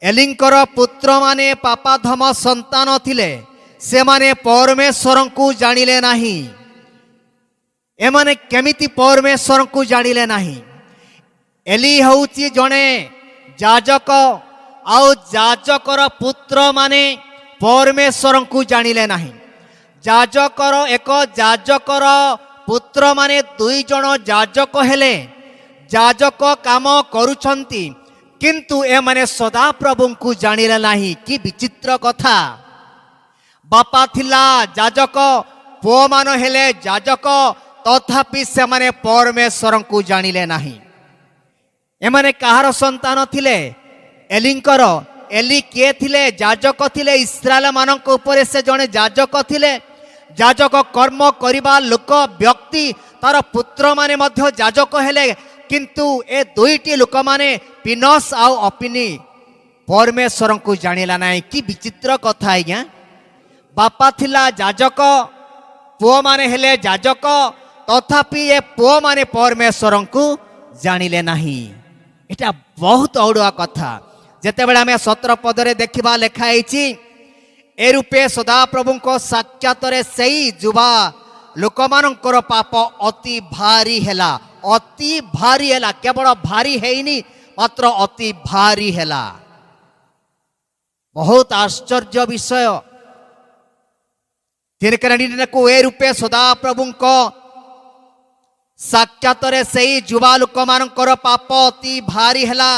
एलिंकर पुत्र माने पापाधम संतान थिले से माने परमेश्वर को जानिले नाही। एमाने केमिति परमेश्वर को जानिले नाही। एली हउची जणे जाजक आउ जाजकर पुत्र माने परमेश्वर को जानिले नाही। जाजकर एक जाजकर पुत्र माने दुई जण जाजक हेले जाजक काम करुछंती किंतु ए माने सदा प्रभु को जानिले नाही। कि विचित्र कथा। बापा थिला जाजक पुओ मान हेले जाजक तथापि से माने परमेश्वर को जानिले नाही। एमाने कहार संतान थिले एलिंकर। एली के थिले जाजक थिले। इस्राएल मानक ऊपर से जने जाजक थिले। जाजक कर्म करिबा लोक व्यक्ति तार पुत्र माने मध्य जाजक हेले किंतु ए दुईटी लोक माने पिनस आउ अपिनी परमेश्वर को जानिला नाही। कि विचित्र कथा आज्ञा। बापा थिला जाजक पुओ माने हेले जाजक तथापि ए पुओ माने परमेश्वर को जानिले नाही। एटा बहुत औड़ुआ कथा। जेते बेले आमे 17 पदरे देखिबा लेखा आइछि ए रूपे सदा प्रभु को साक्षात रे सेई जुबा लोक मानकर पाप अति भारी हेला। अति भारी हेला। केवल भारी हेइनी मात्र अति भारी हेला। बहुत आश्चर्य विषय। को ए रूपे सदा प्रभु को साक्षात रे सेई जुबा लोक मानकर पाप अति भारी हेला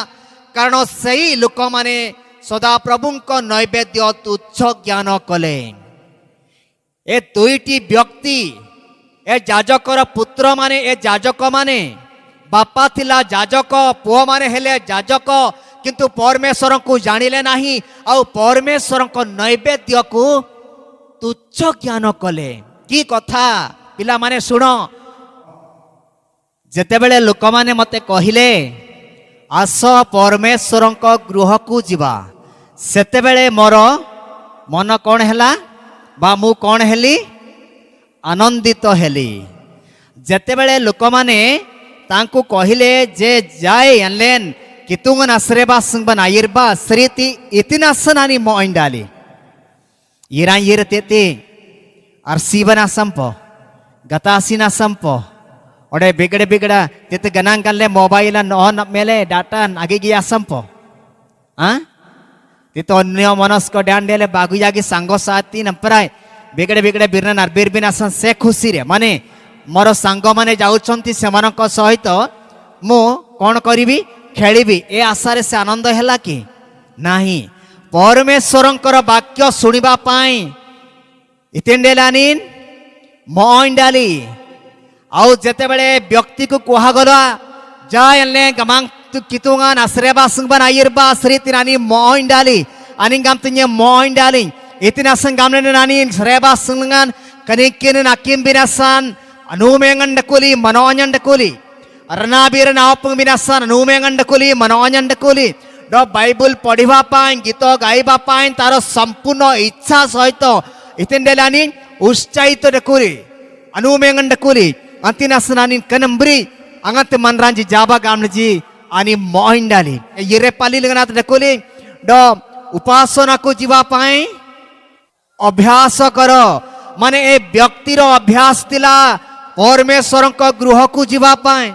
कारण सेई लोक माने सदा प्रभु को नैवेद्य तुच्छ ज्ञान कले। ए दुईटी व्यक्ति ए जाजकर पुत्र माने ए जाजक माने बापा थिला जाजक पुओ माने हेले जाजक किंतु परमेश्वर को जानिले नाही आउ परमेश्वर को नैवेद्य को तुच्छ ज्ञान कले। की कथा पिला माने सुनो। जेते बेले लोक माने मते कहिले आस परमेश्वर को गृह को जीवा सेते बेले मोर मन कौन हैला बा मु कौन हेली आनंदित हेली। जेते बेले लोक माने तांको कहिले जे जाय अनलेन कितुंगन आश्रेबा संगबन आयरबा श्रीति इतिनासनानी मोइंडाली इरा यिरतेते आरसीबना संपो गतासीना संपो ओडे बिगड़े बिगड़ा तेते गनांग कल्ले मोबाइल न मेले डाटा आगे गिया संपो हां तेतो अन्य मनस को ध्यान देले बागु जागी सांगो साथी नपराय बिगड़े बिगड़े बिरना नरबीर बिना से खुशी रे माने मोर सांग माने जाउछंती सेमानक सहित मु कोन करिवि खेलिबि ए आशा रे से आनंद हैला कि नाही। परमेश्वरंकर वाक्य सुनिबा पाई इतेंडेलानिन मोइंडाली आउ जेते बेले व्यक्ति को कुहा गला जायले गमांग कितुंगान आश्रेबा संगबन आयरबा श्रीतिनानी मोइंडाली अनिंगाम तिन्य मोइंडाली इतना संगामने नानी श्रेबा संगन कनिकिन नाकिम बिनासान अनुमेंगंडकुली मनोञंडकुली अरनाबीर नावपंग बिनासान अनुमेंगंडकुली मनोञंडकुली द बाइबल पढ़िबा पाई गीत गाइबा पाई तार संपूर्ण इच्छा सहित इतेंडेलानी उत्साहित डकुली अनुमेंगंडकुली अंतिनासनानी कनंबरी अंगत मनरांजी जाबा गामजी आणि मोहिंडाली येरे पाली लगनात डकुली द उपासना को जीवा पाई अभ्यास कर माने ए व्यक्तिर अभ्यास तिला परमेश्वर को गृह को जीवा पाए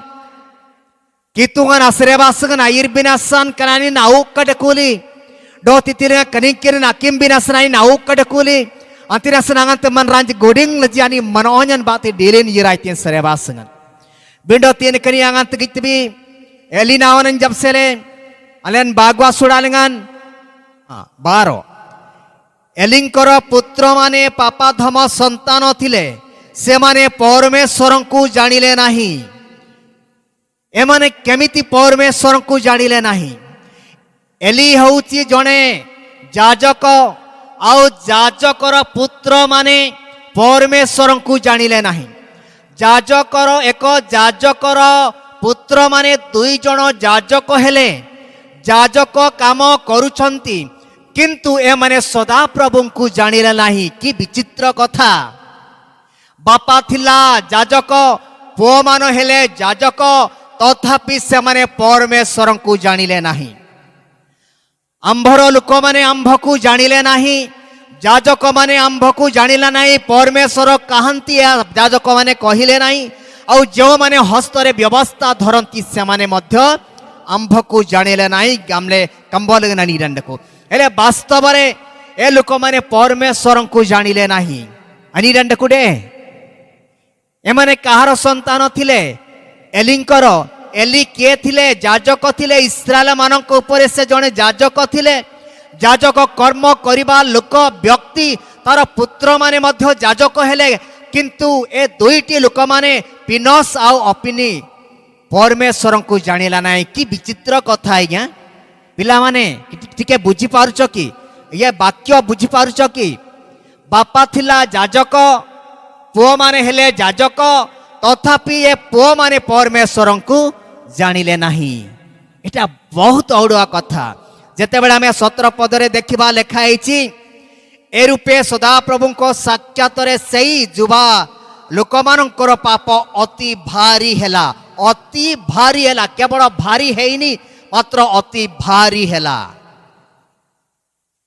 कितुंगन आश्रेबासगन आयर बिनासान कनानी नाउ कटकुली डो तितिरे कनिकिर नाकिम बिनासनाई नाउ कटकुली अंतिनासनांगत मन रांज गोडिंग लजियानी मनोहन बाते डेलेन यराइते सरेबासगन बिंडो तीन कनी आंगत गितबी एलिनावन जब सेले अलेन बागवा सुडालंगन 12 एलिंकर पुत्र माने पापाधम संतान थिले से माने परमेश्वर को जानिले नाही। एमाने केमिति परमेश्वर को जानिले नाही। एली हउची जणे जाजक आउ जाजकर पुत्र माने परमेश्वर को जानिले नाही। जाजकर एक जाजकर पुत्र माने दुई जण जाजक हेले जाजक काम करुछंती किंतु ए माने सदा प्रभु को जानिले नाही। कि विचित्र कथा। बापा थिला जाजक पुओ मान हेले जाजक तथापि से माने परमेश्वर को जानिले नाही। आंभर लोक मैंने आंभ को जानिले नाही, जाजक माने आंभ को जानिला नाही, परमेश्वर कहती जाजक माने कहिले नाही, और जो माने हस्तरे व्यवस्था धरती से माने मध्य आंभ को जानिले नाही गामले कंबल निरंड को हेले वास्तव रे ए लोक माने परमेश्वर को जानिले नाही निरंड कुडे एमाने कहार संतान थिले एलिंकर एली के थिले जाजक थिले इस्राएल मानक ऊपर से जने जाजक थिले जाजक कर्म करिबा लोक व्यक्ति तार पुत्र माने मध्य जाजक हेले किंतु ए दुईटी लोक माने पिनस आउ अपिनी परमेश्वर को जानिला नाही कि विचित्र कथा आज्ञा पिला माने टिके बुझी पारुछ कि ये वाक्य बुझी पारुछ कि बापा थिला जाजक पुओ माने हेले जाजक तथापि ये पुओ माने परमेश्वर को जानिले नाही एटा बहुत औड़ुआ कथा जेते बेला हमें 17 पदरे देखिबा लेखा आइछि ए रूपे सदा प्रभु को साक्षात रे सेई जुबा लोकमानंकर पाप अति भारी हेला केवल भारी हेइनी मात्र अति भारी हेला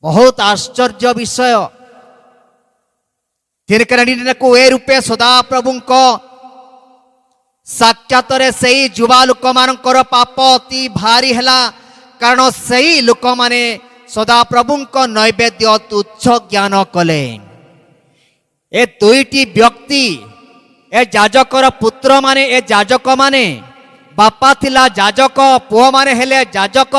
बहुत आश्चर्य विषय को ए रूपे सदा प्रभु को साक्षात रे सेई जुबा लोकमानंकर पाप अति भारी हेला कारण सेई लोक माने सदा प्रभु को नैवेद्य तुच्छ ज्ञान कले ए दुईटी व्यक्ति ए जाजकर पुत्र माने ए जाजक माने बापा थिला जाजक पुओ माने हेले जाजक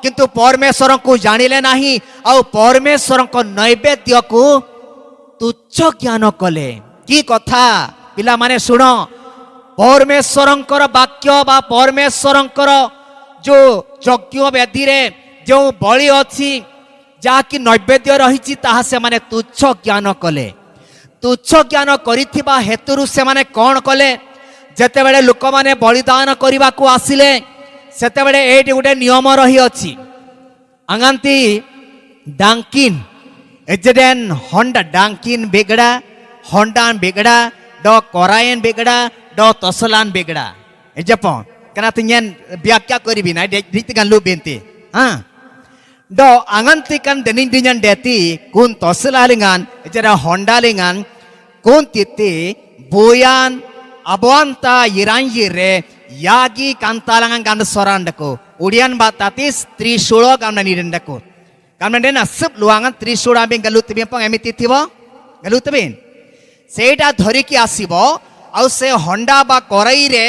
किंतु परमेश्वर को जानिले नाही और परमेश्वर को नैवेद्य को तुच्छ ज्ञान कले की कथा पिला माने सुनो परमेश्वरंकर वाक्य बा परमेश्वरंकर जो यज्ञ वेदी रे जो बलि अछि जाकि नैवेद्य रही ताहा से माने तुच्छ ज्ञान कले तुच्छ ज्ञान करिथिबा हेतुरु से माने कौन कले जेते बेले लोक माने बलिदान करबा को आसिले सेते बेले एटी गुटे नियम रही अछि अंगांती डांकिन एजेडेन होंडा डांकिन बेगड़ा होंडान बेगड़ा ड कोरायन बेगड़ा ड तसलान बेगड़ा एजपन कना तिन्यन व्याख्या करिबि ना रीति गान लुबेंती हां ड आंगंती कान देनिन दिनन देती कुन तसलालिंगान एजरा होंडालिंगान कुन तिति बोयान अबवंता इरांजिरे यागी कांतालांगान गान सोरांडको उडियान बाताती त्रिशूल गान निरंडको गान सब लुआंगान त्रिशूल आबे गलुतबे पंग एमिति थिबो गलुतबे सेटा धरि कि आसीबो आ से होंडा बा कोराई रे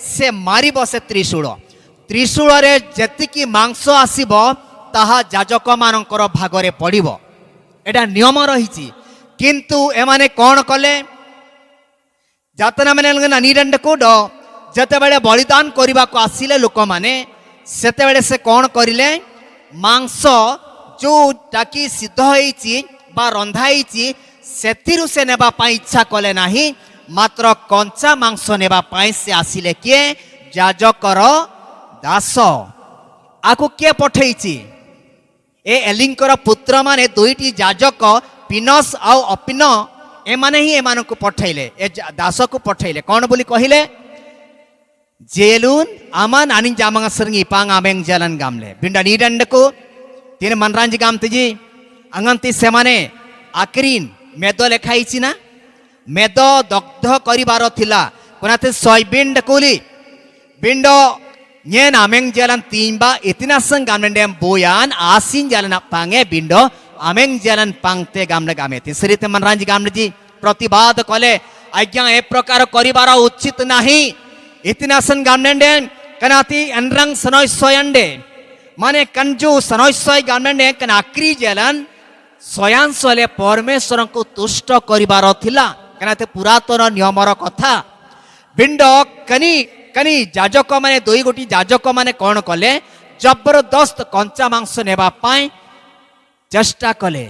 से मारिब से त्रिशूल रे जेतिकी मांस आसीबो ताहा जाजक मानकर भागरे पड़िबो एटा नियम रहिछि किंतु एमाने कोन कले जातना माने निरंड को ड जते बेले बलिदान करबा को आसिले लोक माने सेते बेले से कोन करिले मांस जो टाकी सिद्ध होईछि बा रंधा होईछि सेतिरु से नेबा पई इच्छा कले नाही मात्र कंचा मांस नेबा पई से आसिले के जाजकर दास आकु के पठेइछि ए एलिंकर पुत्र माने दुईटी जाजक पिनस आउ अपिन एमाने ही एमान को पठैले ए दास को पठैले कौन बोली कहिले जेलुन आमान आनी जामंग सरंगी पांग आमेंग जलन गामले बिंडा नीडंड को तीन मनरांजी गामते जी अंगंती सेमाने आकरीन मेदो लेखाइछि ना मेदो दग्ध करिबार थिला कोनाते सोयबिंड कोली बिंडो न्येन आमेंग जलन तीनबा इतना संग गामलेंडेम बोयान आसिन जलन पांगे बिंडो आमेंग जलन पांगते गामले गामे तिसरीते मनरांजी गामले जी प्रतिवाद कले आज्ञा ए प्रकार करिबार उचित नाही इतना सन गामलेंडे कनाती अनरंग सनोय सोयंडे माने कंजू सनोय सोय गामलेंडे कनाक्री जलन स्वयं सोले परमेश्वर को तुष्ट करिबार थिला कनाते पुरातन नियमर कथा बिंडो कनी कनी जाजक माने दुई गोटी जाजक माने कौन कले जबरदस्त कंचा मांस नेबा पाए चेष्टा कले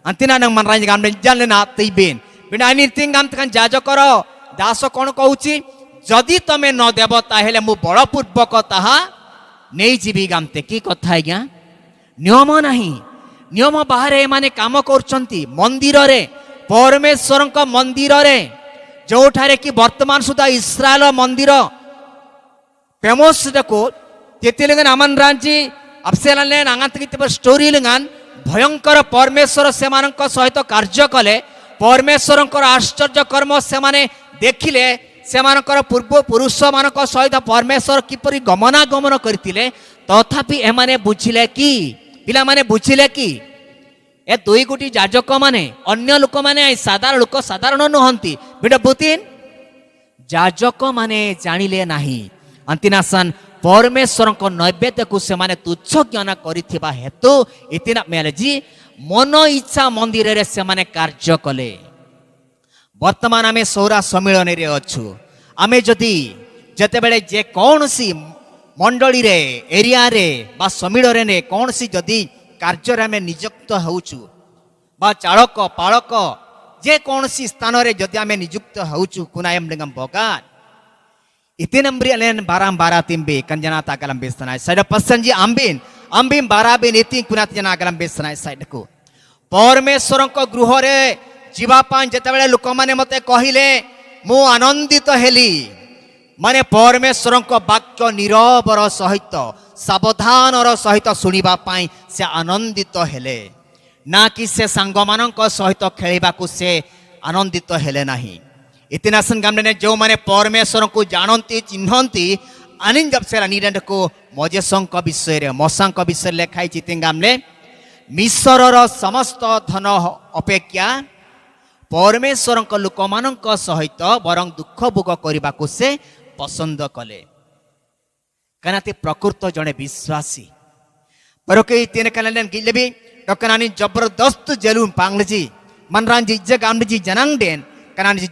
अंतिना नंग मनराज गामले जानले ना तैबेन बिना नितिंग गाम तकन जाजकर दास कौन कहूची जदि तमे न देब ताहेले मु बलपूर्वक ताहा नहीं जीवी गामते की कथा आज्ञा नियम नाही नियम बाहर माने काम करछंती मंदिर रे परमेश्वर मंदिर रे जोठारे कि वर्तमान सुधा इस्राएल मंदिर फेमस को तेतिलंगन अमन रांची अफसेलाने नांगात कितब स्टोरी लंगान भयंकर परमेश्वर से मानक सहित कार्य कले परमेश्वर आश्चर्य कर्म से माने देखिले से मानकर पूर्व पुरुष मानक सहित परमेश्वर किपरि गमनागमन करथिले तथापि एमाने बुझिले कि पिला माने बुझिले कि ए दुई गोटी जाजक माने अन्य लोक माने साधारण लोक साधारण नुहंती बिड बुतिन जाजक माने जानिले नाही अंतिनासन परमेश्वर को नैवेद्य को से माने तुच्छ ज्ञान करिथिबा हेतु इतिना मेले जी मन इच्छा मंदिर रे से माने कार्य कले वर्तमान आमे सौरा सम्मिलन रे अछु आमे जदि जते बेले जे कौन सी मंडली रे एरिया रे बा सम्मिलन रे कौन सी जदि कार्य रे आमे नियुक्त होउछु बा चालक पालक जे कौन सी स्थान रे जदि आमे नियुक्त होउछु कुनायम लिंगम बगान इतिनम्ब्रि अलेन बाराम बारा तिम्बे कंजना ताकलम बेसनाय साइड पसन जी अंबिन बारा बिन इति कुनात जना आगलम बेसनाय साइड को परमेश्वर को गृह रे जीवा पान जते बेले लोक माने मते कहिले मु आनंदित हेली माने परमेश्वर को वाक्य निरबर सहित सावधानर सहित सुनिबा पाई से आनंदित हेले ना कि से सांग मानक सहित खेलिबा को से आनंदित हेले नाही इतिनासन गामने ने जो माने परमेश्वर को जानती चिन्हती अनिन जब से निरंड को मजेशंक विषय रे मसांक विषय लेखाई चितिन गामले मिश्रर समस्त धन अपेक्षा परमेश्वर लोक मानक सहित बरं दुख भोग करने को से पसंद कले कनाते प्रकृत जड़े विश्वासी पर के तीन कलन गिले भी टकनानी जबरदस्त जेलून पांगलजी मनरांजी जगामजी जनांगडेन कनानी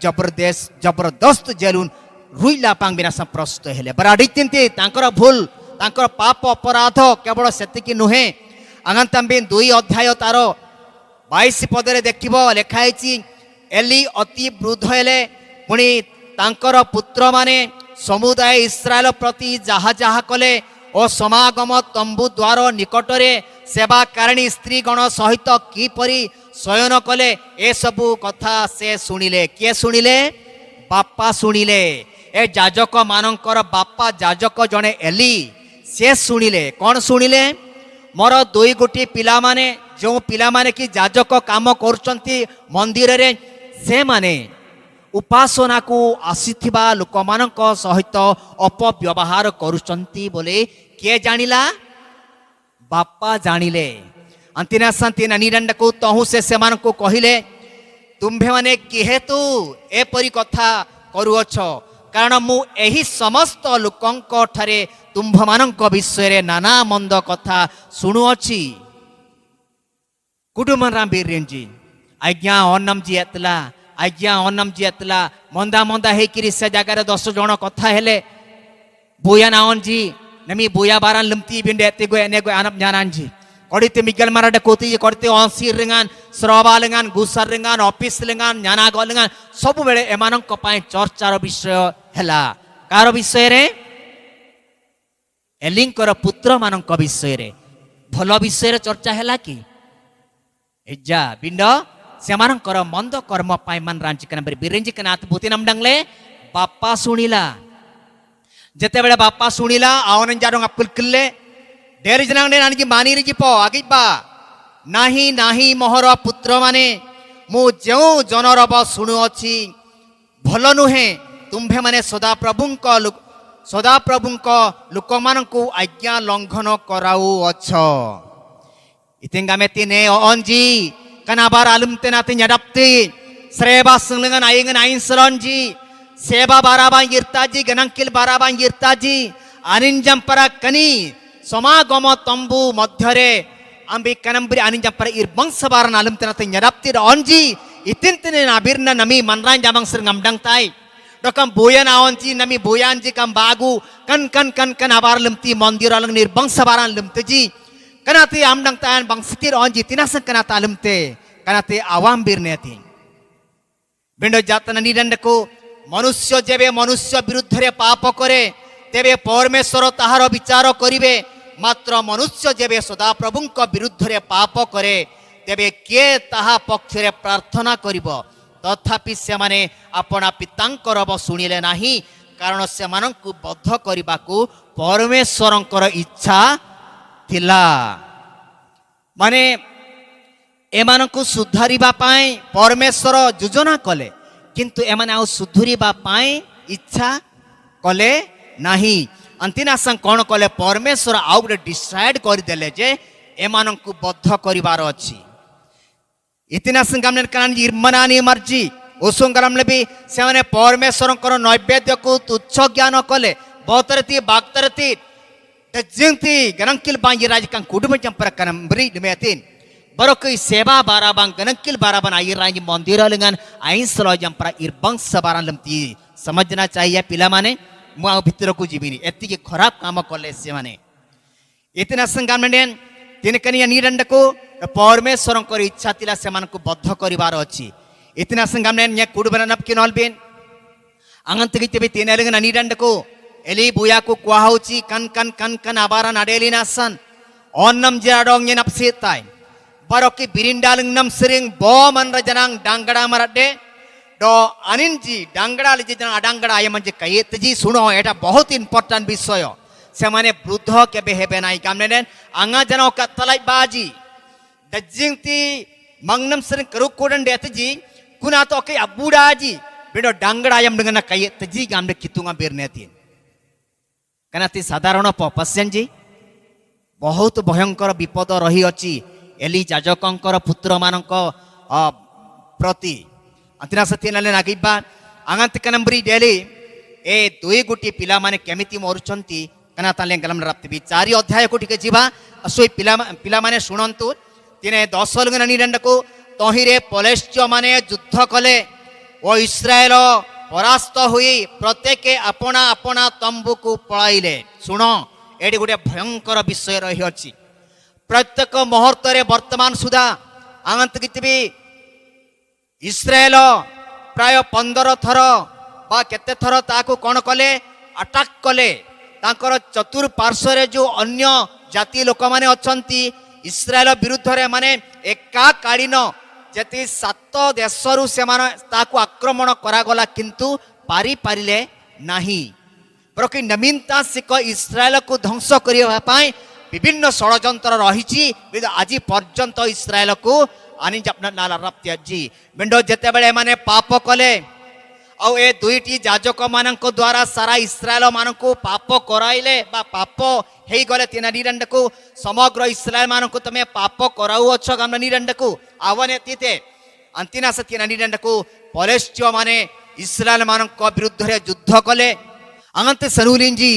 जबरदस्त जेलून रुइला पांग बिना प्रस्तुत हेले बराडितिंते तांकर भूल तांकर पाप अपराध केवल सेतिकी नुहे आगांतांबिन 2 अध्याय तार 22 पदरे देखिबो लेखाइछि एली अति वृद्ध हेले पुणी तांकर पुत्र माने समुदाय इस्राएल प्रति जहा जहा कले और समागम तंबू द्वार निकटरे सेवाकारिणी स्त्री गण सहित किपरि शयन कले ए सबु कथा से शुणिले किए शुणिले बापा शुणिले ए जाजक मानकर बापा जाजक जने एली से शुणिले कौन शुणिले मोर 2 गोटी पिला माने जो पिला माने कि जाजक काम करचंती मंदिर रे से माने उपासना को आसीथिबा लोक मानक सहित अपव्यवहार करुचंती बोले के जानिला बापा जानिले अंतिना संतिना निरंड को तहु से मान को कहिले तुम्भे माने किहेतु एपरी कथा करुअछ कारण मु एही समस्त लोकंक ठारे तुम्भ मानक विषय रे नाना मंद कथा सुनुअछि कुटुंबन राम बीरेंजी आज्ञा अन्नम जी एतला मंदा मंदा हेकिरी से जगार 10 जण कथा हेले बोया नावन जी नमी बोया बारान लमती बिंडे एते गो एने गो आनप जानान जी कड़िते मिगल माराडे कोती करते अंसी रेंगान श्रवा लेंगान गुसार रेंगान ऑफिस लेंगान जाना गलेंगान सब बेले एमानक पाए चर्चार विषय हैला कार विषय रे एलिंकर पुत्र मानक विषय रे भल विषय रे चर्चा हैला कि एजा बिंड सेमानकर मंद कर्म पाए मन रांची कना बिरेंजी कनाथ भूति नम डंगले बापा सुनिला जते बेले बापा सुनिला आवन जाडों अपुल किल्ले डेरी जनांग ने नानी मानी रे जिपो आगी बा नाही मोहर पुत्र माने मु जो जनरब सुनु अछि भल नुहे तुम्भे माने सदा प्रभुंक लोक मानकु आज्ञा लंघन कराउ अछ इतिंगा में तिने अंजी कनाबार आलुमते नाते न्याडप्ती श्रेबा संगलन आयंगन आइन सलंजी सेवा बाराबा यिरताजी गनंकिल बाराबा यिरताजी आनिंजंपरा कनी समागम तंबू मध्यरे अंबि कनंबरी आनिंजंपरा इरबंस बारन आलुमते नाते न्याडप्ती अंजी इतिंतने नाबिरना नमी मनरान जामंग सरंगम डंगताई डकम बोयन आवंची नमी बोयांजी कम बागु कन आबार लमती मंदिर अलंग निर्बंस बारन लमतेजी कनाते आमडंग तायन बंगसितिर अंजी तिनासन कनाता आलुमते कनाते आवाम बिरनेती बिंडो जातन निरंड को मनुष्य जेबे मनुष्य विरुद्ध रे पाप करे तेबे परमेश्वर ताहार विचार करिवे मात्र मनुष्य जेबे सदा प्रभुंक विरुद्ध रे पाप करे तेबे के ताहा पक्ष रे प्रार्थना करिवो तथापि से माने अपना पितांकर शुणिले नाही कारण से मानकु बद्ध करिबाकू परमेश्वरंकर इच्छा थिला माने एमानकु सुधारिबा पाई परमेश्वर योजना कले किंतु एमाने आउ सुधुरिबा पाई इच्छा कले नाही अंतिना संग कोन कले परमेश्वर आउ गोटे डिसाइड कर देले जे एमानकु बद्ध करिवार अछि इतिना संग हमने कान इर्मनानी मर्जी ओसंगरमले भी से माने परमेश्वर को नैवेद्य को तुच्छ ज्ञान कले बहुतरती बागतरती तजिंती गनंकिल बांगी राज का कुडुम चंपर कनम्बरी दिमेतिन बरोकई सेवा बाराबां गनंकिल बाराबन आई राज मंदिर लंगन आइंसलो जंपर इरबंस बारान लमती समझना चाहिए पिला माने मुआ भितर को जीविनी एति के खराब काम कले से माने इतना संगामनेन तिन कनिया निरंड को परमेश्वर को इच्छा तिला से मान को बद्ध करिवार अछि इतना संगामनेन न्या कुडबन नपकी नलबिन अंगंत किते तिन लंगन निरंड को एली बुया को कुहाउची कन कन कन कन आबारा नाडेलिनासन ओन्नम जिराडोंग नपसिताय बरोकी बिरिंडालंग नम सिरिंग बो मन रजनांग डांगड़ा मरडे डो अनिंजी डांगड़ा लिजी जना अडांगड़ा आय मंजे कयेतजी सुनो एटा बहुत इंपोर्टेंट विषय से माने वृद्ध केबे हेबे नाई कामनेन आंगा जनो का तलाई बाजी दजिंगती मंगनम सिरिंग करू कोडन देतजी कुना तो के अबुडाजी बेडो डांगड़ा आयम dengan कयेतजी गामने कितुंगा बेरनेतिन कनाती साधारण पश्यन जी बहुत भयंकर विपद रही अछि एली जाजकंकर पुत्र मानक प्रति अंतिना सती नले नागिबा आंगंत कनम्बरी डेली ए दुई गुटी पिला माने केमिति मरुचंती कना ताले गलम राप्ति 4 अध्याय को टिके जीवा असोई पिला माने सुनंतु तिने 10 लंगन निरंड को तहिरे पलेस्त्य माने युद्ध कले ओ इस्राएल परास्त हुई प्रत्येक अपना अपना तंबू को पळाइले सुनो एडी गोटे भयंकर विषय रही अछि प्रत्येक मुहूर्त रे वर्तमान सुधा आंगंत कितबी इस्राएल प्राय 15 थर बा केते थर ताको कोन कले अटैक कले तांकर चतुर्पार्श्व रे जो अन्य जाति लोक माने अछंती इस्राएल विरुद्ध रे माने एकाकालीन जति 7 देशरु से मान ताको आक्रमण करा गला किंतु पारी पारिले नाही प्रकि नमीनता सिक इस्राएल को ध्वंस करिया पाई विभिन्न षडयंत्र रही आज पर्यंत इस्राएल को आनी अपना नाला रप्ति जी बिंडो जेते बेले माने पाप कले और ए दुईटी जाजक मानक द्वारा सारा इस्राएल मानक पाप कराइले बा पाप हेई गले तिना निरंड को समग्र इस्राएल मानक तमे पाप कराउ अछ गाम निरंड को आवने तीते अंतिना से तिना निरंड को पलेस्त्य माने इस्राएल मानक विरुद्ध रे युद्ध कले अंगंत सनुलिन जी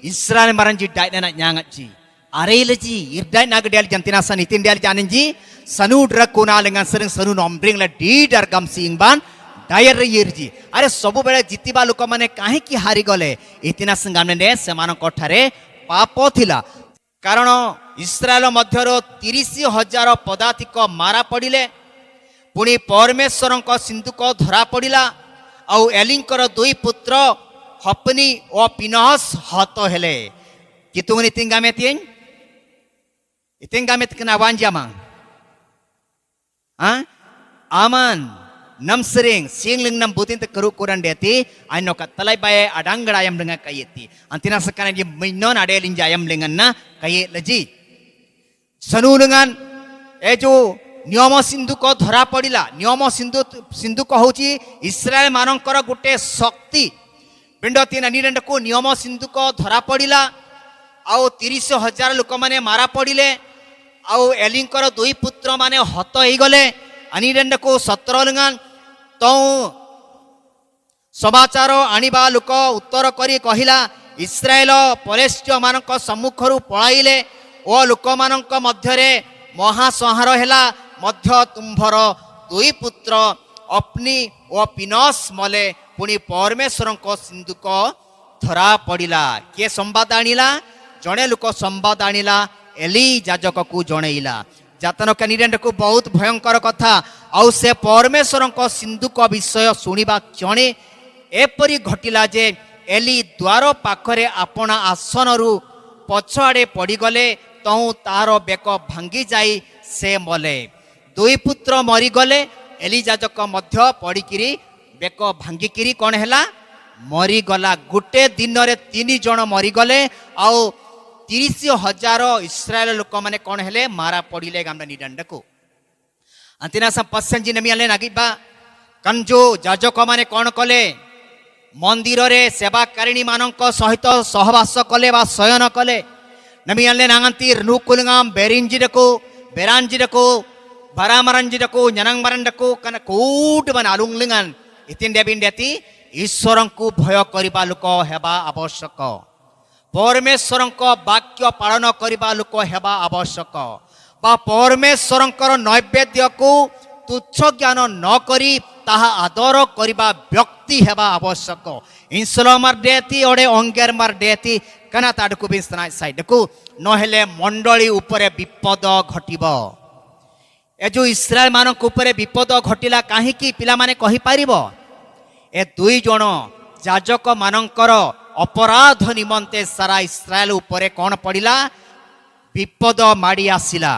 इस्राएल मारन जी डायना न्यांग जी अरेल जी इरडाय नाग डेल जंतिना सन इतिन डेल जानन जी सनु ड्रग कोना लेंगा सरंग सनु नम्ब्रिंग ला डीडर गम सिंगबान डायर येर जी अरे सबु बेले जितिबा लोक माने काहे की हारि गले इतिना संगामने ने समान कोठारे पाप थिला कारण इस्राएल मध्यरो 30,000 पदातिक मारा पड़िले पुणी परमेश्वरଙ୍କ सिंधुक धरा पड़िला आउ एलिंकर दुई पुत्र हपनी और पिनहस हत हेले कितुनी तिंगामे तिन इतिंगामे तकना वांजामा आमान नमसरिंग सिंगलिंग नम बुतिन त करू कोरन देती आइनो का तलाई बाय अडांगड़ा यम लंगा कयेती अंतिना सकना जी मिनन अडेलिन जायम लेंगन ना कये लजी सनुलंगन ए जो नियम सिंधु को धरा पड़िला नियम सिंधु सिंधु को होची इस्राएल मानकर गुटे शक्ति पिंड तीन निरंड को नियम सिंधु को धरा पड़िला आउ 30,000 लोक माने मारा पड़िले आउ एलिंकर दुई पुत्र माने हत हो गले अनिरंड को 17 लंगन तो समाचार आनिबा लोक उत्तर करी कहिला इस्राएल पलेस्त्य मानक सम्मुखरु पळाइले ओ लोक मानक मध्यरे महासंहार हेला मध्य तुम्भर दुई पुत्र अपनी ओ पिनस मले पुणी परमेश्वर सिंधुक धरा पड़िला किए संवाद आनिला जड़े लोक संवाद आनिला एली जाजक को जनइला जातनका निरंड को बहुत भयंकर कथा आउ से परमेश्वर सिंधुक विषय शुणा क्षणे एपरी घटिला जे एली द्वार पाखरे आपण आसन रु पछआड़े पड़गले तहु तार बेक भांगी जाई से मले दुई पुत्र मरीगले एली जाजक मध्य पड़िकी बेक भांगिकी कौन है मरीगला गोटे दिन रे 3 जन मरीगले आउ 30,000 इस्राएल लोक माने कौन हेले मारा पड़िले गामडा निदंड को अंतिना सा पश्चिम जी नमी आले नागिबा कंजो जाजक माने कौन कले मंदिर रे सेवाकारिणी मानक सहित सहवास कले बा शयन कले नमी आले नांगंती नुकुलगाम बेरिंजिडको बेरांजिडको बारामरंजिडको न्यानंगमरंडको कन कोट बन आलुंगलिंगन इतिन देबिन देती ईश्वरं को भय करिबा लोक हेबा आवश्यक परमेश्वरं को वाक्य पालन करिबा लोक हेबा आवश्यक बा परमेश्वरं नैवेद्य को तुच्छ ज्ञान न करी ताहा आदर करिबा व्यक्ति हेबा आवश्यक इंसलमार देती ओडे अंगेर मार देती कना ताडकु बिस्तना साइड को नहेले मंडली उपरे विपद घटिबो ए जो इस्राएल मानक उपरे विपद घटिला काहे कि पिला माने कहि पारिबो ए दुई जण जाजक मानकर अपराध निमंते सारा इस्राएल उपरे कौन पड़िला विपद माड़ी आसिला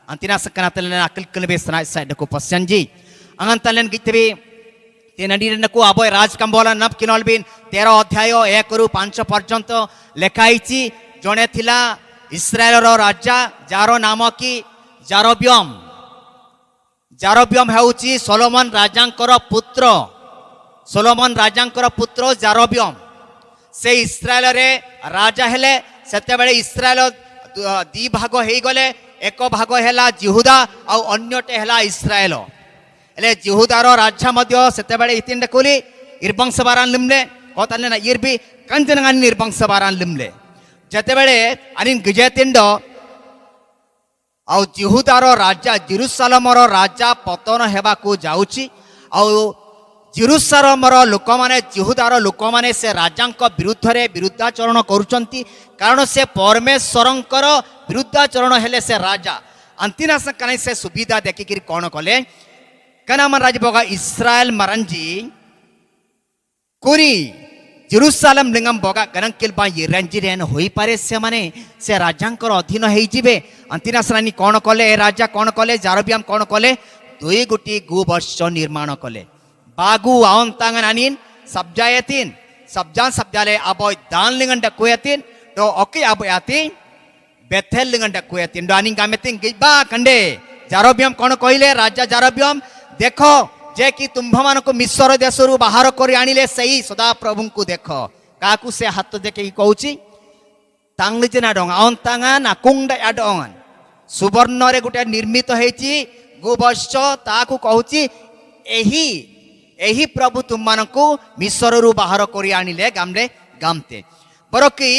अंतिना सकना तलन अकल कलबे साइड को पश्चिम जी अंगन तलन गितबे तेनडीरन को अबय राज कंबोला नब किनल बिन 13 अध्याय 1 रु 5 पर्यंत लेखाइछि जणे थिला इस्राएल रो राजा जारो नाम की जारोबियम जारोबियम हेउछि सोलोमन राजांकर पुत्र सोलोमन राजांकर पुत्र जारोबियम से इस्राएल रे राजा हेले सेते बेले इस्राएल दी भाग हेई गले एक भाग हेला जिहुदा आ अन्यटे हेला इस्राएल एले जिहुदार राजा मध्य सेते बेले इतिन देखोली इरबंश बारान लिमले कोतले ना इरबी कंजनगान निर्बंश बारान लिमले जेते बेले अनिन गिजेतिंड आ जिहुदार राजा जेरूशलेमर राजा पतन हेबा को जाउची आ जेरूशलेमर लोक माने जिहुदार लोक माने से राजांक विरुद्ध रे विरुद्धाचरण करूचंती कारण से परमेश्वरंकर विरुद्धाचरण हेले से राजा अंतिना से कने से सुविधा देखि कि कोन कले कना मन राज बगा इस्राएल मरंजी कुरी जेरूशलेम लिंगम बगा गनंकिल बा यरंजी रेन होई पारे से माने से राजांकर अधीन हेई जिवे अंतिना सरानी कोन कले ए राजा कोन कले जारोबियम कोन कले दुई गुटी गुवर्ष निर्माण कले बागु आवन तांगन अनिन सब्जायतिन सब्जान सब्जाले अबोय दान लिंगन डकुयतिन तो ओके अबयाति बेथेल लिंगन डकुयतिन दो अनिन गामेतिन गिबा कंडे जारोबियम कोन कहिले राजा जारोबियम देखो जे कि तुम्भमान को मिस्र देशरु बाहर करी आनिले सही सदा प्रभु को देखो काकु से हाथ देखे कहूची तांगली जेना डंग आवन तांगन आकुंडा आडंगन सुवर्ण रे गुटे निर्मित हेची गोवर्ष ताकु कहूची एही एही प्रभु तुम मानकु मिस्र रु बाहर करी आनिले गामले गामते बरकी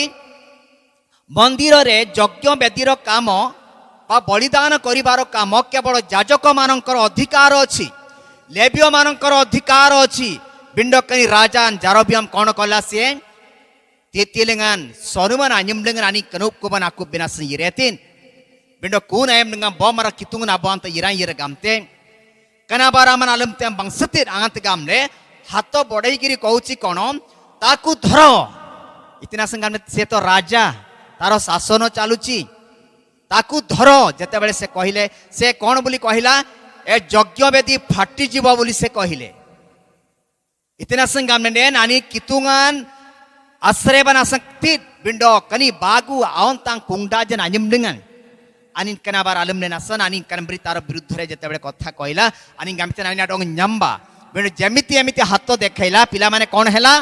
मंदिर रे यज्ञ वेदीर काम बा बलिदान करिवार काम केवल याजक मानकर अधिकार अछि लेबियो मानकर अधिकार अछि बिंडकनी राजा जारोबियम कोन कला से तेतिलेंगान सरुमान आनिमलेंगान आनी कनुप कोबन आकु बिनास यरेतिन बिंडो कुन आयम नंगा बमरा कितुंग ना बांत यरान यर गामते कनाबारा मन आलम ते बंसतिर आंत गामले हाथ बड़ई गिरी कहूची कोन ताकु धरो इतना संगाम से तो राजा तारो शासन चालुची ताकु धरो जते बेले से कहिले से कोन बोली कहिला ए यज्ञ वेदी फाटी जीव बोली से कहिले इतना संगाम ने नानी कितुंगान आश्रय बना सकती बिंडो कनी बागु आवन तांग कुंडा जन आनिमलिंगन आनिन कनाबार आलम ने नसन आनिन कनब्री तार विरुद्ध रे जते बेले कथा कहिला आनिन गामिते नानी डंग न्यम्बा बिंडो जेमिति एमिति हाथ देखैला पिला माने कोन हेला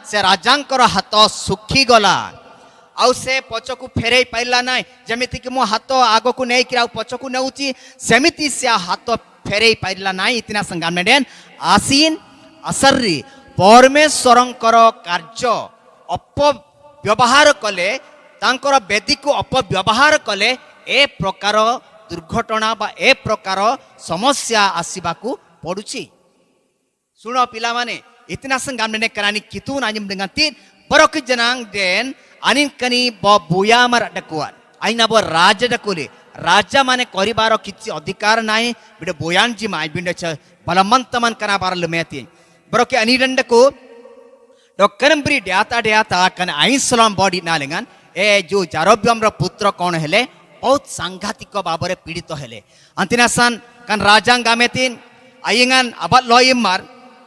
से राजांकर हाथ सुखी गला आउ से पछकु फेरै पाइला नै जेमिति कि मो हाथ आगो को नै कि आउ पछकु नेउची सेमिति से हाथ फेरै पाइला नै इतना संगाम ने आसीन असरी परमेश्वरंकर कार्य अपव्यवहार कले तांकर वेदी को अपव्यवहार कले ए प्रकार दुर्घटना बा ए प्रकार समस्या आसीबा को पडुची सुनो पिला माने इतना संगाम ने करानी कितुन आनिम dengan tin बरक जनांग देन आनिन कनी ब बुया मर डकुआ आइना ब राजा डकुले राजा माने करिबार किछि अधिकार नाही bid Boyan ji my bid बलमंत मन कना बार लमेति बरक अनिडंड को डकरमब्री ड्याता ड्याता कन आइसलाम बॉडी नालेंगन ए जो जारोबियम रो पुत्र कोन हेले बहुत सांघातिक बाबरे पीड़ित हेले अंतिनासन कन राजांग गामेतिन आइंगन अबत लॉयम मार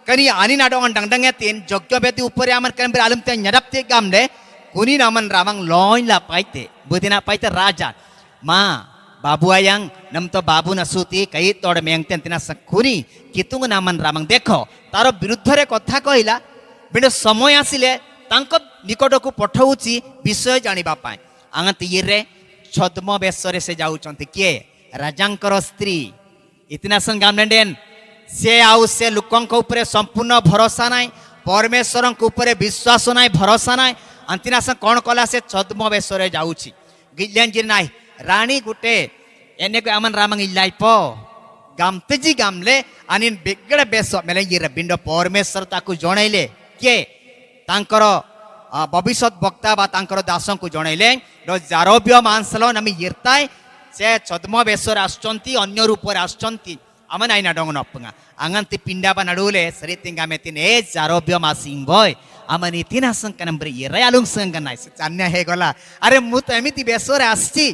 कनी आनी नाडोंगन डंगडंगे तीन यज्ञ वेदी ऊपर आमर कन आलम ते न्यडपते गामले kuni naman ramang loin la paite budina paite raja ma babu ayang nam to babu na suti kai tod mengten tina sakuni kitung naman ramang dekho तारो विरुद्ध रे कथा कहला बिंड समय आसिले तांको निकटकू पठाउची विषय जानिबा पाए आंगत ये छद्म बेशरे से जाउचंती किए राजांकर स्त्री इतना संगामडेन से आउ से लोकंक ऊपर संपूर्ण भरोसा नाय परमेश्वरंक ऊपर विश्वास नाय भरोसा नाय अंतिना से कोन कला से छद्म बेशरे जाउची गिलेन जे नाय रानी गुटे एने को अमन रामंग इलाइप गामतेजी गामले आणि बेगड़ बेस मेले ये बिंड परमेश्वर ताकू जणैले के तांकर भविष्यत वक्ता बा तांकर दासों को जणैले जारव्य मानसलो नमी यिरताय से छद्म बेसर आछंती अन्य रूप आछंती अमन आइना डंग नपंगा आंगंती पिंडा बा नडुले सरितिंगा मेतिन ए जारव्य मासिंग बय अमन इतिना संकनम्bre ये आलुंग संगनाय चान्या हे गला अरे मु तो एमिति बेसर आछी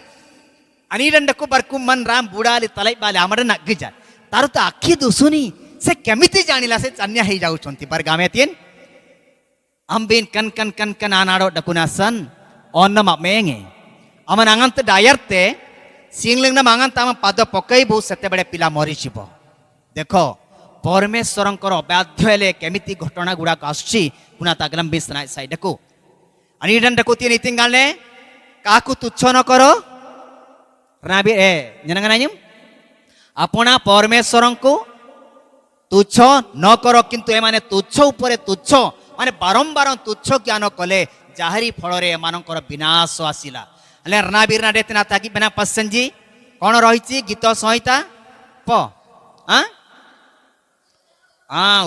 अनिरंडकू बरकू मन राम बुड़ाली तलाई बाले आमर नग्गिजा तार तो आखी दुसुनी से केमिति जानिला से चान्या हे जाउचंती पर गामे तीन अंबिन कन कन कन कन आनाडो डकुनासन ओन्नम मेंगे अमन आंगंत डायरते सिंगलिंग न आंगंत आम पाद पकईबु सेते बेले पिला मरी जिवो देखो परमेश्वरंकर अबाध्य हेले केमिति घटना गुडा आछी पुना तागलम बिसना साइडकू अनिरंडकू तीन इतिंगाले काकू तुच्छ न करो राबी ए जनगनायम अपना परमेश्वर को तुच्छ न करो किंतु ए माने तुच्छ ऊपर तुच्छ माने बारंबार तुच्छ ज्ञान कले जाहरी फल रे मानकर विनाश आसिला अले रनाबीर ना देतना ताकि बिना पसंद जी कौन रही गीत संहिता प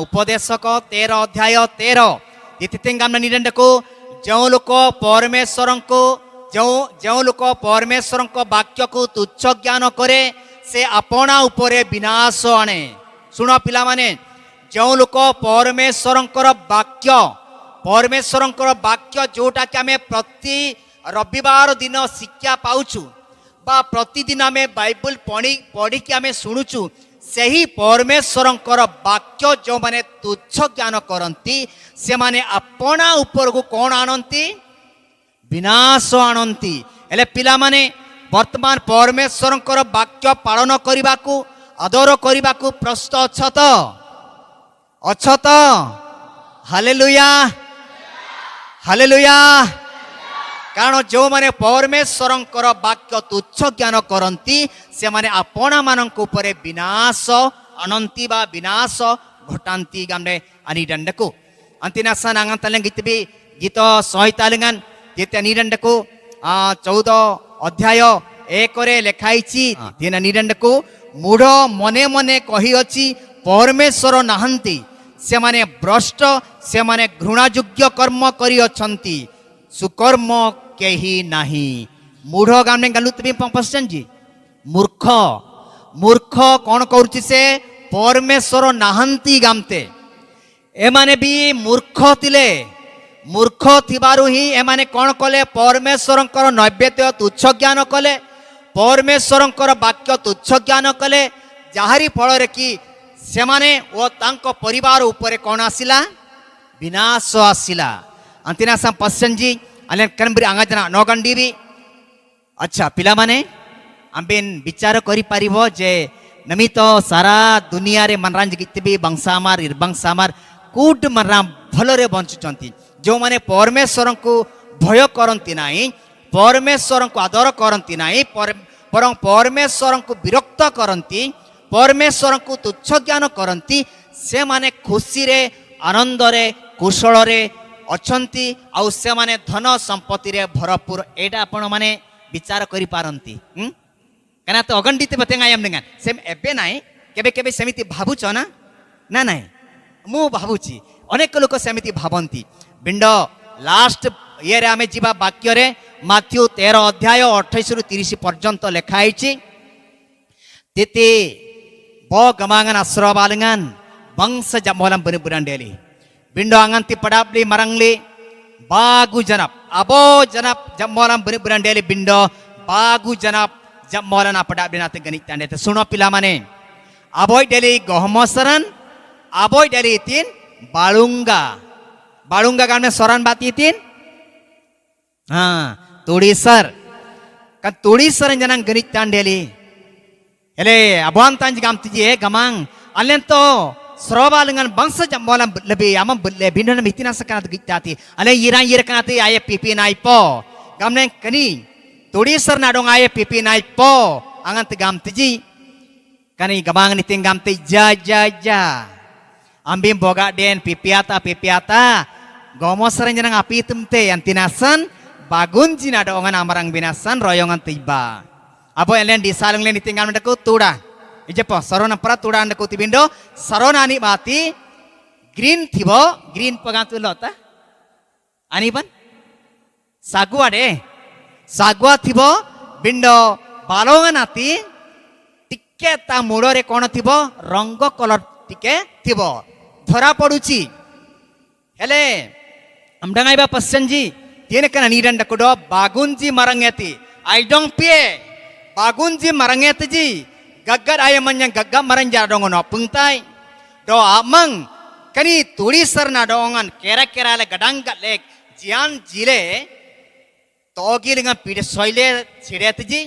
उपदेशक 13 अध्याय 13 तिथितिंगाम निरंड को जो लोक परमेश्वर को जो लोक परमेश्वर वाक्य को तुच्छ ज्ञान करे से अपना उपरे विनाश आने सुन पिला माने जो लोक परमेश्वर वाक्य जोटा कि आम प्रति रविवार दिन शिक्षा पाउछु बा प्रतिदिन आम बाइबल पढ़ी कि आम शुणुचु से ही परमेश्वर वाक्य जो माने तुच्छ ज्ञान करती से माने अपना ऊपर को कौन आनती विनाश आनती एले पिला माने वर्तमान परमेश्वर वाक्य पालन करने को आदर करने को प्रस्तुत अच्छा तो हालेलुया हालेलुया कारण जो माने परमेश्वर वाक्य तुच्छ ज्ञान करती से माने अपना मानक उपरे विनाश अनंती बा विनाश घटाती गामने अनिदंड को अंतिना सानांगतले गीत संहिता लिंगन जेते निरंड को 14 अध्याय 1 रे लिखाई दिन निरंड को मूढ़ मने मने कही अछि परमेश्वर नाहंती से माने भ्रष्ट से माने घृणायोग्य कर्म करी अछंती सुकर्म केही नाही मूढ़ गामने गलु तुम पसंद जी मूर्ख मूर्ख कौन करुछि से परमेश्वर नाहंती गामते एमाने भी मूर्ख तिले मूर्ख थिबारु ही एमाने कौन कले परमेश्वर नैवेद्य तुच्छ ज्ञान कले परमेश्वर वाक्य तुच्छ ज्ञान कले जाहारी फल कि से माने ओ तांको परिवार उपरे कौन आसिला विनाश आसिला अंतिना सम पसंद जी अले कनबरी आंगाजना नगंडी भी अच्छा पिला माने आम्बेन विचार करि पारिबो जे नमित सारा दुनिया रे मनरांज गितबी बंसामार इरबंसामार कूट मनरा भलरे बंचुचंती जो माने परमेश्वर को भय करती नाही परमेश्वर को आदर करती नाही परं परमेश्वर को विरक्त करती परमेश्वर को तुच्छ ज्ञान करती से माने खुशी रे आनंद रे कुशल रे अछंती आउ से माने धन संपत्ति रे भरपूर एटा आपण माने विचार करि पारंती कना तो अगंडित बतेंगायम नेगा सेम एबे नाय केबे केबे सेमिति भाबुच ना ना नाय मु भाबुची अनेक लोक सेमिति भाबंती बिंड लास्ट ये रे आमे जीवा वाक्य रे माथ्यू 13 अध्याय 28 रु 30 पर्यंत लिखाई तेते ब गमांगन आश्रवालंगन वंश जमोलम बने बुरांडेली बिंडो आंगंती पडाबली मरंगली बागु जनप अबो जनप जमोलम बने बुरांडेली बिंडो बागु जनप जमोलना पडाबली नाते गणित तांडे सुनो पिला माने अबोय डेली गहमसरन अबोय डेली तीन बाळुंगा बाळुंगा गाने सोरान बाती तीन हाँ तोड़ी sir kan turi seren janang genit tandeli ele abuan tanj gam tiji gamang alen to sroba lengan bangsa jambolam lebih amam le binana mitina sakana gitati ale yiran yirkanati aye pipi nai po gamne kani turi ser nadong aye pipi nai po angan gam tiji kani gamang ni tinggam ti ja ambim boga den pipiata gomo seren janang api temte antinasan bagun jina ada ongan amarang binasan royongan tiba apo elen di salung len ditinggal mendeku tuda ijepo sarona pra tuda andeku tibindo sarona ani bati green thibo green pagantu lota ani ban sagua thibo bindo balongan ati tikke ta mudore kono thibo rango color tikke thibo dhora paduchi hele amdangai ba passanji tiene kana nidan dakodo bagunji marangeti I don't pay bagunji marangeti ji gaggar ayamanya gagga maranja dongono pungtai do amang kani turi sarna dongan kera le gadangga lek jian jile togi dengan pide soile chireti ji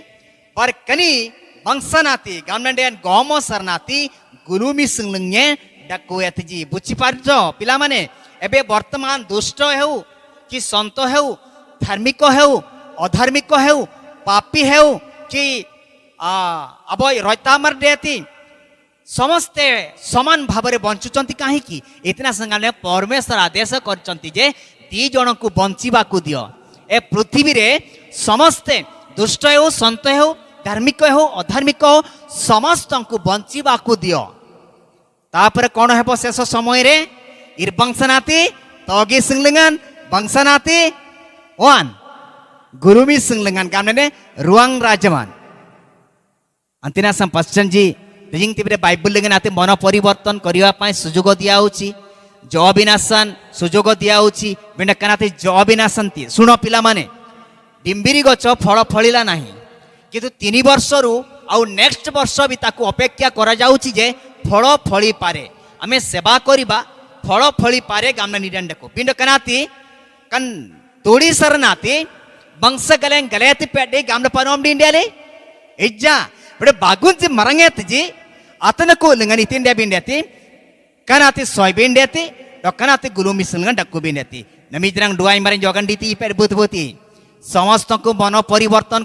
par kani bangsanati gamnandian gomo sarnati gulumi singlengnya dakueti ji buchi parjo pilamane ebe ବର୍ତ୍ତମାନ ଦୁଷ୍ଟ ହେଉ कि संत हेउ धार्मिक हेउ अधार्मिक हेउ पापी हेउ कि अब रैतामर देती समस्ते समान भाव में बंचुचंती कहीं इतना संगे परमेश्वर आदेश करचंती जे दी जन को बंचिबा को दियो ए पृथ्वी रे समस्ते दुष्ट हेउ संत हेउ धार्मिक हेउ अधार्मिक हेउ समस्त को बंचिबा को दियो तापर कौन हेबो शेष समय रे इरबंसनाती तोगी सिंगलिंगन bangsanati wan gurumi singlengan kamne ruang rajaman antina sampasjanji dejing tibre bible lengan ati mano paribarton kariba pai sujogo dia uchi jobinasan sujogo dia uchi benda kanati jobinasanti suno pila mane dimbiri gocho pholo phalila nahi किंतु 3 वर्षरू आउ next वर्ष भी ताकू अपेक्षा करा जाउची जे फलो फली पारे आमे सेवा करिबा फलो फली पारे गामना निडंडको पिंड कनाती kan todi sarnati bangsa galeng galeti pedde gamna panom di india le ejja bade bagunji maranget ji atanaku lengani tinde bindeti kanati soybean deti dokanati gulumi sengan dakku bindeti nami jirang duai marin jogan diti per buti समस्त को मन परिवर्तन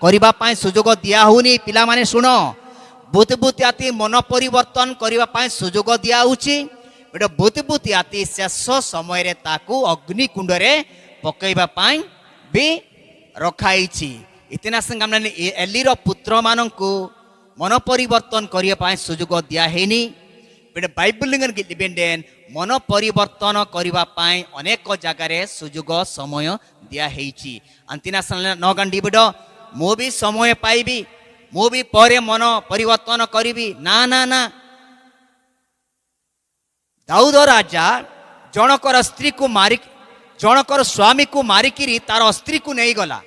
करिबा पाए सुजोग दिया होनी पिला माने सुनो बुत आती मन परिवर्तन करिबा पाए सुजोग दिया होची बेटा बुत आती शेष समय रे ताकू अग्नि कुंड रे पकैबा पाए भी रखाइछि इतना संगमने एलीर पुत्र माननकु मन परिवर्तन करिया पाए सुजोग दिया हेनी बेटा बाइबल लिंगन गिलिबेंडेन मन परिवर्तन करिबा पाए अनेक जगह रे सुजोग समय दिया हेछि अंतिना सन नगंडी बिडो मो भी समय पाइबी मो भी परे मन परिवर्तन करिबी ना ना ना दाऊद राजा जनकर स्त्री को मारी जनकर स्वामी को मारिकी तार स्त्री को नहीं गला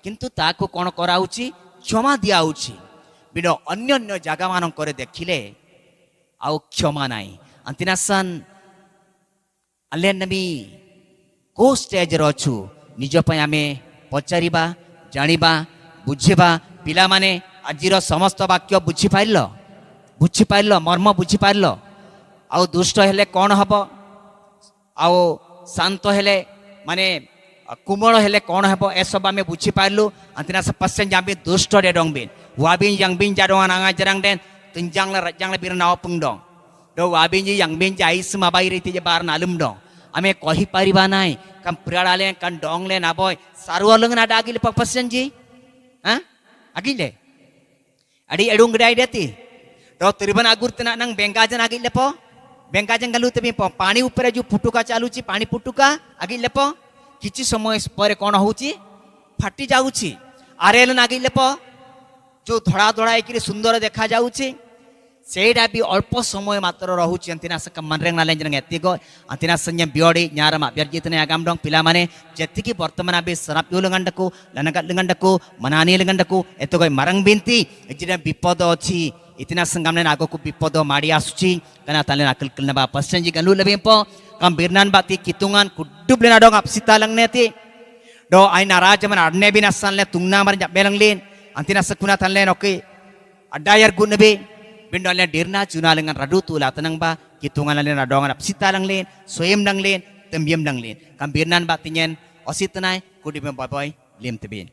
किंतु ताको कोन कराउची क्षमा दियाउची बिडो अन्य अन्य जगह मान करे देखिले आउ क्षमा नाई अंतिना सन अल्ले नबी को स्टेज रछु निज पय आमे पचारिबा जानिबा बुझिबा पिला माने आजिर समस्त वाक्य बुझि पाइल मर्म बुझि पाइल आउ दुष्ट हेले कोन हबो आउ शांत हेले माने कुमल हेले कोन हबो ए सब आमे बुझि पाइलु अंतिना से पसन जाबे दुष्ट रे डंगबिन वाबिन यांगबिन जाडोंगा Nanga Jarange den tenjang la rajang la birnaw pungdong do wabin ji yang bin jai sma bai riti je bar nalum dong ame kohi pariba nai kam pradale kan dong le na boy sarwaleng na dagil papasen ji ha agile adi edung gdai deti do triban agur tena nang bengajan agil lepo bengajan galu tebi pani upare ju futuka chaluchi pani futuka agil lepo kichi समय परे कोन होउची फाटी जाउची आरेल नागिल लेपो जो धड़ा धड़ा एक सुंदर देखा जाउची सेडा भी अल्प समय मात्र रहुची अंतिना सक मनरेंग नाले जंग एतिगो अंतिना संय बियोडी न्यारमा अभ्यर्जितने आगाम डोंग पिला माने जेतिकी वर्तमान बे सराप युलंगंडको लनगत लंगंडको मनानी लंगंडको एतगो मरंग बिनती एजिना विपद अछि इतना संगमने नागो को विपद माडी आसुची कना ताले नाकल कलनबा पसंजी गलु लबेपो कम बिरनान बाती कितुंगान कुड्डुबलेना Dong अपसिता लंगनेति do ay naraja man arne binasan le tungna mar belang lin antina sakuna tan len oke adayar gun nabe bindol le dirna juna lengan radu tula tanang ba kitungan len radongan apsita lang len soyem lang len tembiam lang len kambirnan ba tinyen ositanay kudi boy lim tebin